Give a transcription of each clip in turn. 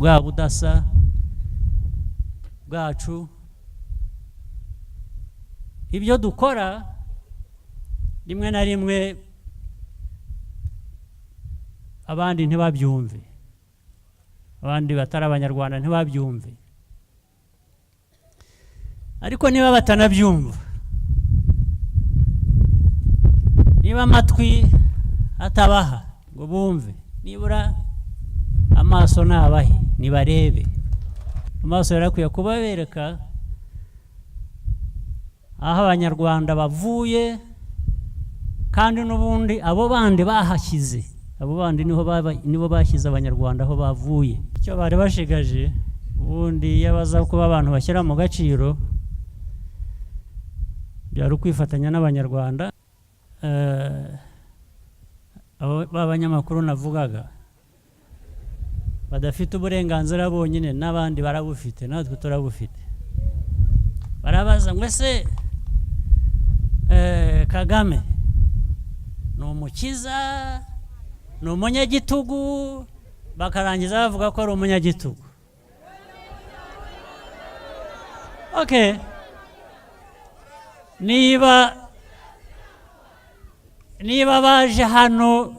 bwa budasa bwacu, ibyo dukora rimwe na rimwe abandi ntibabyumve, abandi batari abanyarwanda ntibabyumve, ariko niba batanabyumva, niba amatwi atabaha ngo bumve, nibura amaso nabahe nibarebe. Amaso yarakwiye kuba bereka aho abanyarwanda bavuye, kandi n'ubundi abo bandi bahashyize, abo bandi nibo bashyize abanyarwanda aho bavuye. Icyo bari bashigaje ubundi iyo baza kuba abantu bashyira mu gaciro, byari ukwifatanya n'abanyarwanda. B'abanyamakuru navugaga badafite uburenganzira bonyine, n'abandi barabufite, natwe turabufite. Barabaza ngo ese Kagame ni umukiza, ni umunyagitugu, bakarangiza bavuga ko ari umunyagitugu. Okay, niba baje hano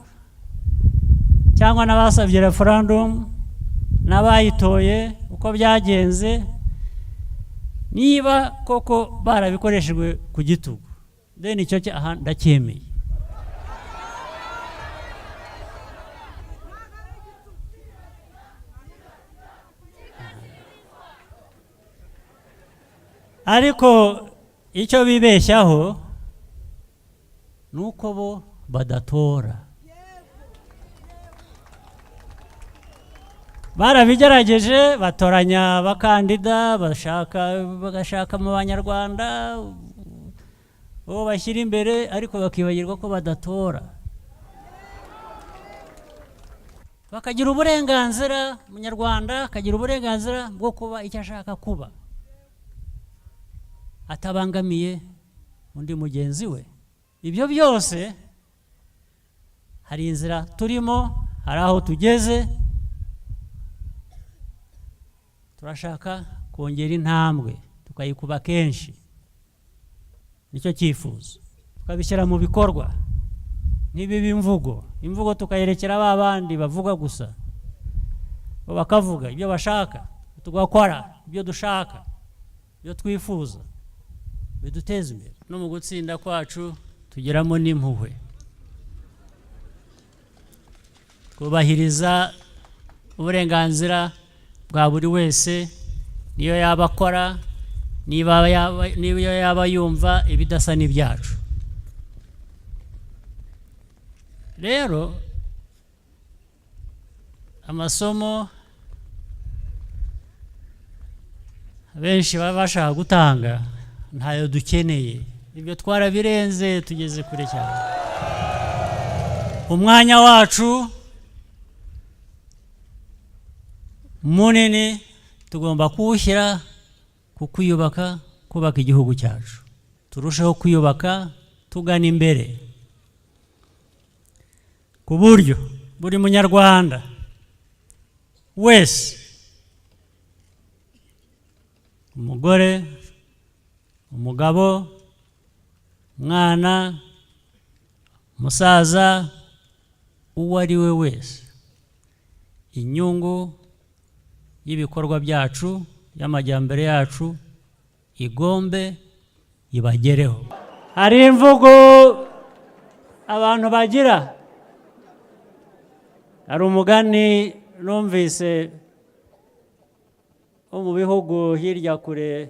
cyangwa n'abasabye referendum n'abayitoye uko byagenze, niba koko barabikoreshejwe ku gitugu, then icyo ndacyemeye. Ariko icyo bibeshyaho nuko bo badatora. Barabigerageje, batoranya abakandida bagashaka mu banyarwanda uwo bashyira imbere, ariko bakibagirwa ko badatora. Bakagira uburenganzira, umunyarwanda akagira uburenganzira bwo kuba icyo ashaka kuba, atabangamiye undi mugenzi we. Ibyo byose hari inzira turimo, hari aho tugeze, turashaka kongera intambwe tukayikuba kenshi. Nicyo cyifuzo, tukabishyira mu bikorwa, ntibibe imvugo tukayerekera ba bandi bavuga gusa, bo bakavuga ibyo bashaka, tugakora ibyo dushaka, ibyo twifuza biduteza imbere. No mu gutsinda kwacu tugiramo n'impuhwe, kubahiriza uburenganzira bwa buri wese, niyo yaba akora, niyo yaba yumva ibidasa n'ibyacu. Rero amasomo benshi baba bashaka gutanga ntayo dukeneye, ibyo twarabirenze, tugeze kure cyane. Umwanya wacu munini tugomba kuwushyira ku kwiyubaka, kubaka igihugu cyacu. Turushaho kwiyubaka tugana imbere, ku buryo buri munyarwanda wese, umugore, umugabo, umwana, umusaza, uwo ari we wese, inyungu y'ibikorwa byacu, y'amajyambere yacu igombe ibagereho. Hari imvugo abantu bagira, hari umugani numvise wo mu bihugu hirya kure,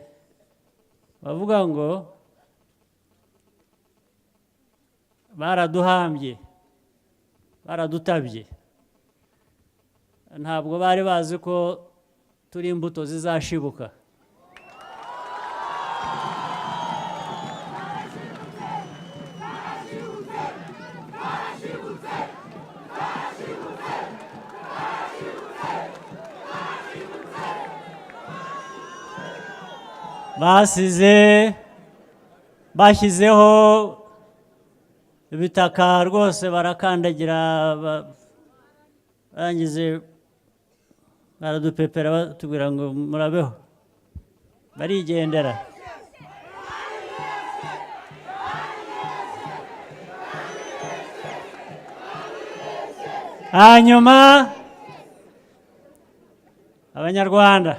bavuga ngo baraduhambye, baradutabye, ntabwo bari bazi ko turi imbuto zizashibuka. Bashyizeho ibitaka rwose, barakandagira, barangize baradupepera batubwira ngo murabeho, barigendera. Hanyuma abanyarwanda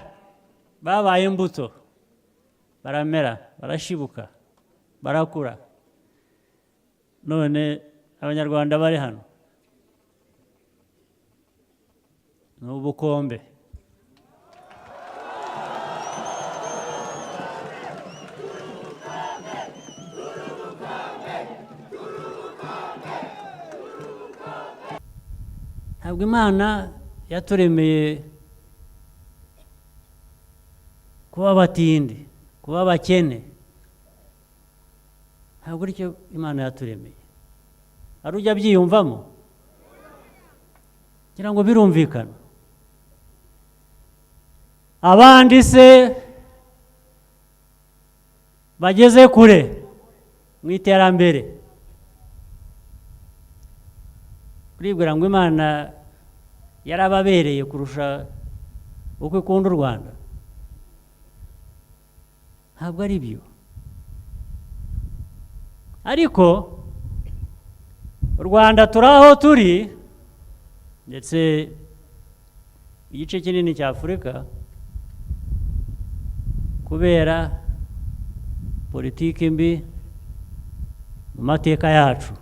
babaye imbuto, baramera, barashibuka, barakura. None abanyarwanda bari hano ni ubukombe. Ntabwo Imana yaturemeye kuba abatindi, kuba abakene. Ntabwo aricyo Imana yaturemeye. Ari ujya byiyumvamo? Kugira ngo birumvikana. Abandi se bageze kure mu iterambere, uribwira ngo Imana yarababereye kurusha uko ikunda u Rwanda? Ntabwo ari byo. Ariko u Rwanda turi aho turi, ndetse igice kinini cya Afurika, kubera politiki mbi mu mateka yacu.